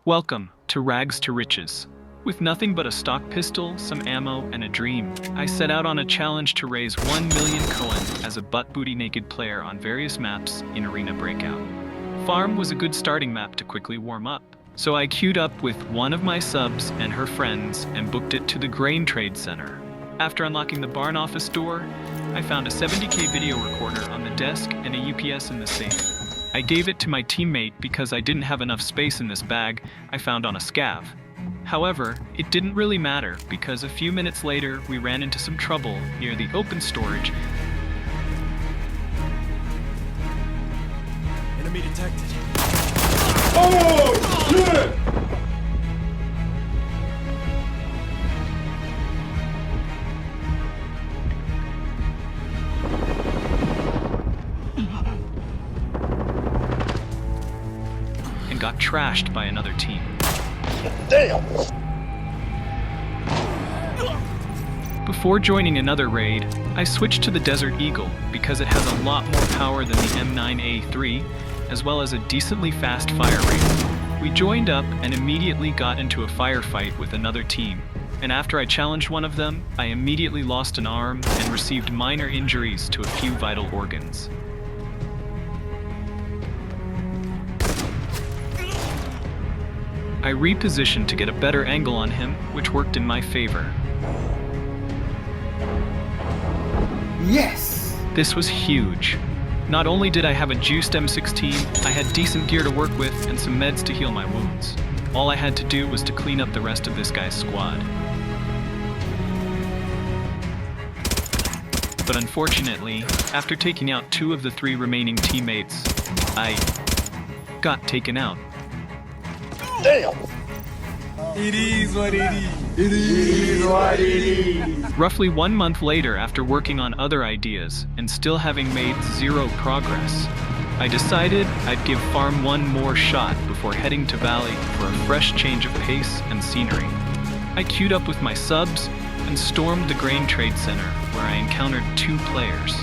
Welcome to Rags to Riches. With nothing but a stock pistol, some ammo, and a dream, I set out on a challenge to raise 1 million koen as a butt-booty naked player on various maps in Arena Breakout. Farm was a good starting map to quickly warm up, so I queued up with one of my subs and her friends and booked it to the grain trade center. After unlocking the barn office door, I found a 70K video recorder on the desk and a UPS in the safe. I gave it to my teammate because I didn't have enough space in this bag I found on a scav. However, it didn't really matter because a few minutes later we ran into some trouble near the open storage. Enemy detected. Oh, shit! And got trashed by another team. Damn! Before joining another raid, I switched to the Desert Eagle because it has a lot more power than the M9A3, as well as a decently fast fire rate. We joined up and immediately got into a firefight with another team, and after I challenged one of them, I immediately lost an arm and received minor injuries to a few vital organs. I repositioned to get a better angle on him, which worked in my favor. Yes! This was huge. Not only did I have a juiced M16, I had decent gear to work with and some meds to heal my wounds. All I had to do was to clean up the rest of this guy's squad. But unfortunately, after taking out 2 of the 3 remaining teammates, I got taken out. Damn! It is what it is. It is what it is. Roughly 1 month later, after working on other ideas and still having made 0 progress, I decided I'd give Farm one more shot before heading to Valley for a fresh change of pace and scenery. I queued up with my subs and stormed the Grain Trade Center, where I encountered 2 players.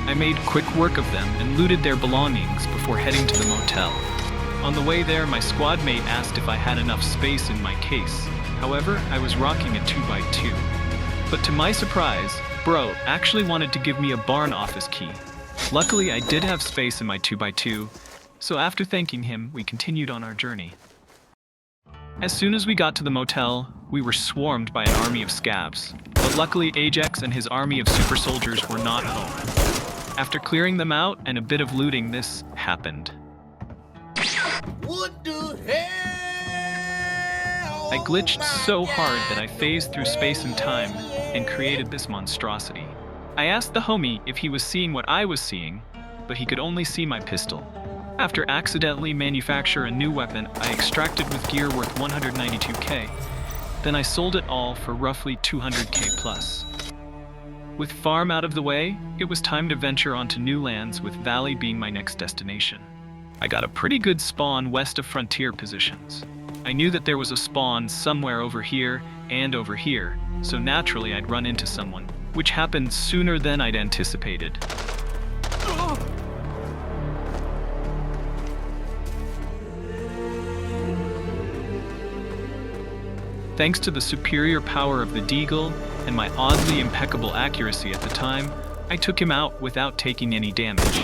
I made quick work of them and looted their belongings before heading to the motel. On the way there, my squad mate asked if I had enough space in my case. However, I was rocking a 2x2. But to my surprise, bro actually wanted to give me a barn office key. Luckily, I did have space in my 2x2, so after thanking him, we continued on our journey. As soon as we got to the motel, we were swarmed by an army of scavs. But luckily, Ajax and his army of super soldiers were not home. After clearing them out and a bit of looting, this happened. What the hell? I glitched so hard that I phased through space and time and created this monstrosity. I asked the homie if he was seeing what I was seeing, but he could only see my pistol. After accidentally manufacture a new weapon, I extracted with gear worth 192k. Then I sold it all for roughly 200k plus. With Farm out of the way, it was time to venture onto new lands, with Valley being my next destination. I got a pretty good spawn west of frontier positions. I knew that there was a spawn somewhere over here and over here, so naturally I'd run into someone, which happened sooner than I'd anticipated. Thanks to the superior power of the Deagle and my oddly impeccable accuracy at the time, I took him out without taking any damage.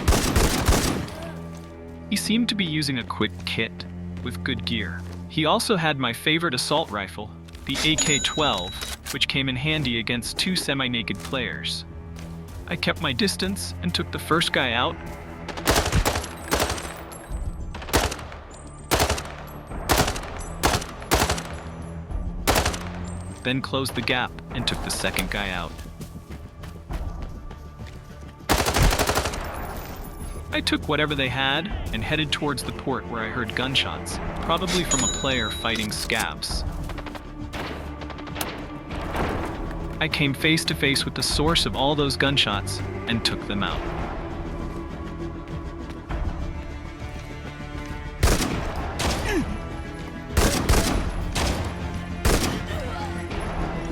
He seemed to be using a quick kit with good gear. He also had my favorite assault rifle, the AK-12, which came in handy against 2 semi-naked players. I kept my distance and took the first guy out. Then closed the gap and took the second guy out. I took whatever they had and headed towards the port, where I heard gunshots, probably from a player fighting scavs. I came face to face with the source of all those gunshots and took them out.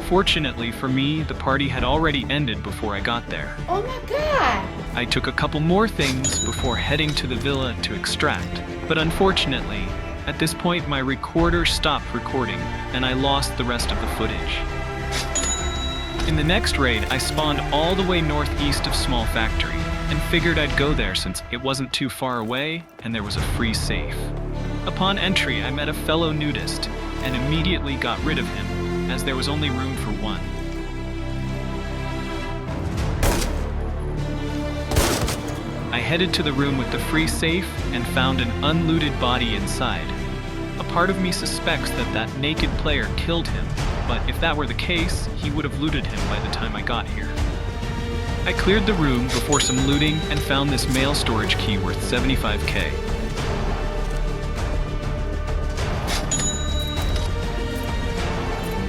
Fortunately for me, the party had already ended before I got there. Oh my god! I took a couple more things before heading to the villa to extract, but unfortunately, at this point my recorder stopped recording and I lost the rest of the footage. In the next raid, I spawned all the way northeast of Small Factory and figured I'd go there since it wasn't too far away and there was a free safe. Upon entry, I met a fellow nudist and immediately got rid of him, as there was only room for one. I headed to the room with the free safe and found an unlooted body inside. A part of me suspects that that naked player killed him, but if that were the case, he would have looted him by the time I got here. I cleared the room before some looting and found this mail storage key worth 75k.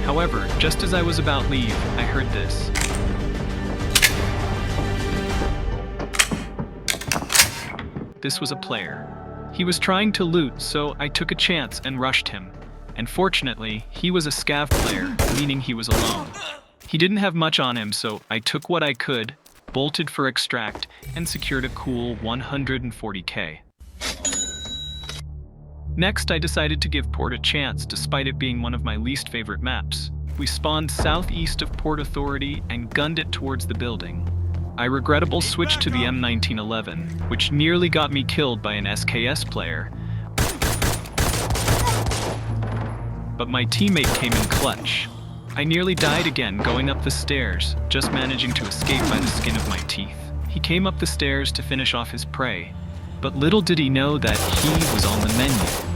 However, just as I was about to leave, I heard this. This was a player. He was trying to loot, so I took a chance and rushed him. And fortunately, he was a scav player, meaning he was alone. He didn't have much on him, so I took what I could, bolted for extract, and secured a cool 140k. Next, I decided to give Port a chance despite it being one of my least favorite maps. We spawned southeast of Port Authority and gunned it towards the building. I regrettably switched to the M1911, which nearly got me killed by an SKS player. But my teammate came in clutch. I nearly died again going up the stairs, just managing to escape by the skin of my teeth. He came up the stairs to finish off his prey, but little did he know that he was on the menu.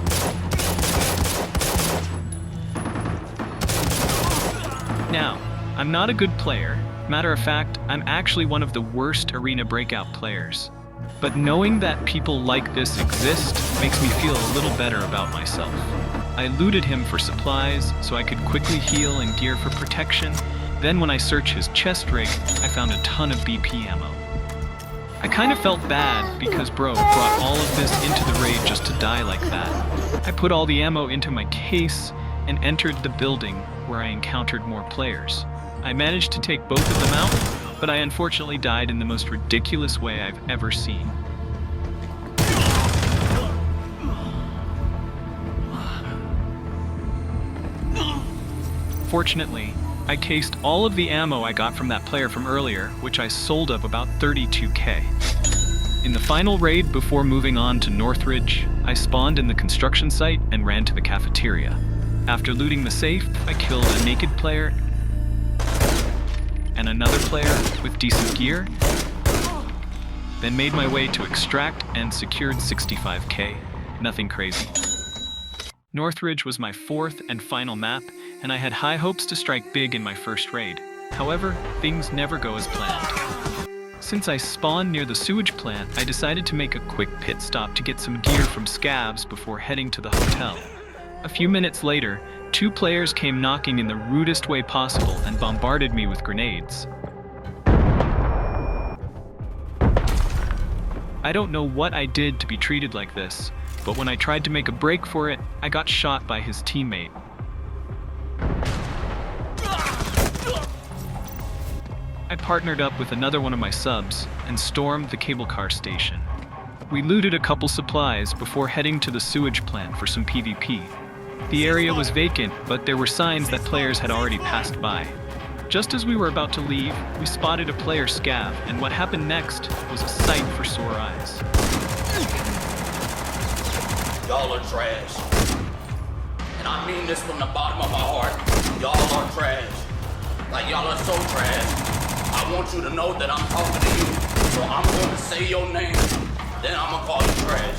Now, I'm not a good player. Matter of fact, I'm actually one of the worst arena breakout players. But knowing that people like this exist makes me feel a little better about myself. I looted him for supplies so I could quickly heal and gear for protection. Then when I searched his chest rig, I found a ton of BP ammo. I kind of felt bad because bro brought all of this into the raid just to die like that. I put all the ammo into my case and entered the building where I encountered more players. I managed to take both of them out, but I unfortunately died in the most ridiculous way I've ever seen. Fortunately, I cased all of the ammo I got from that player from earlier, which I sold up about 32k. In the final raid before moving on to Northridge, I spawned in the construction site and ran to the cafeteria. After looting the safe, I killed a naked player and another player with decent gear, then made my way to extract and secured 65k. Nothing crazy. Northridge was my fourth and final map, and I had high hopes to strike big in my first raid. However, things never go as planned. Since I spawned near the sewage plant, I decided to make a quick pit stop to get some gear from scavs before heading to the hotel. A few minutes later, 2 players came knocking in the rudest way possible and bombarded me with grenades. I don't know what I did to be treated like this, but when I tried to make a break for it, I got shot by his teammate. I partnered up with another one of my subs and stormed the cable car station. We looted a couple supplies before heading to the sewage plant for some PvP. The area was vacant, but there were signs that players had already passed by. Just as we were about to leave, we spotted a player scav, and what happened next was a sight for sore eyes. Y'all are trash. And I mean this from the bottom of my heart. Y'all are trash. Like y'all are so trash. I want you to know that I'm talking to you. So I'm going to say your name. Then I'm gonna call you trash.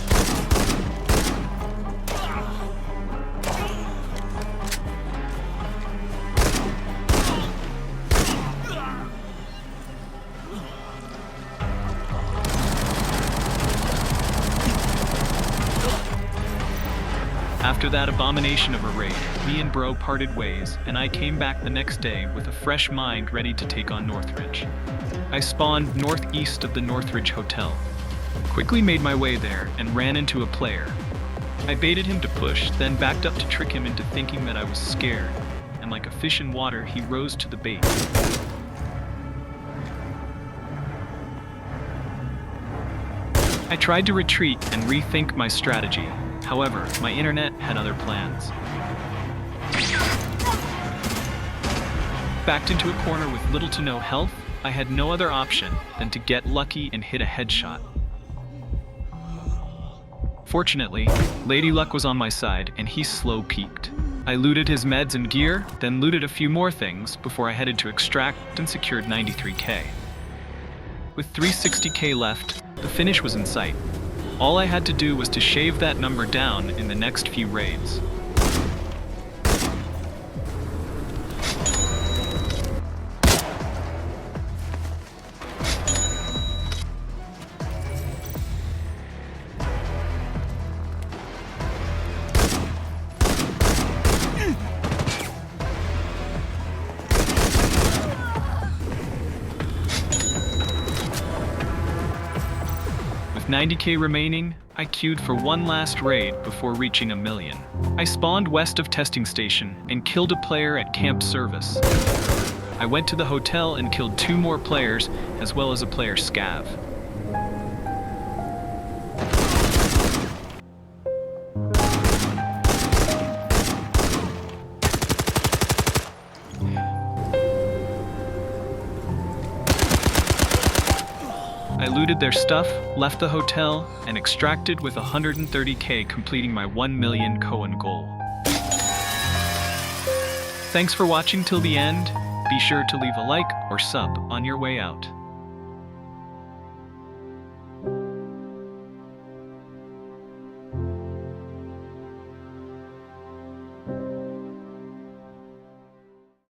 After that abomination of a raid, me and bro parted ways, and I came back the next day with a fresh mind ready to take on Northridge. I spawned northeast of the Northridge Hotel, quickly made my way there, and ran into a player. I baited him to push, then backed up to trick him into thinking that I was scared, and and like a fish in water, he rose to the bait. I tried to retreat and rethink my strategy. However, my internet had other plans. Backed into a corner with little to no health, I had no other option than to get lucky and hit a headshot. Fortunately, Lady Luck was on my side and he slow peeked. I looted his meds and gear, then looted a few more things before I headed to extract and secured 93k. With 360k left, the finish was in sight. All I had to do was to shave that number down in the next few raids. With 90k remaining, I queued for one last raid before reaching 1 million. I spawned west of testing station and killed a player at camp service. I went to the hotel and killed 2 more players as well as a player scav. I looted their stuff, left the hotel, and extracted with 130k, completing my 1 million koen goal. Thanks for watching till the end. Be sure to leave a like or sub on your way out.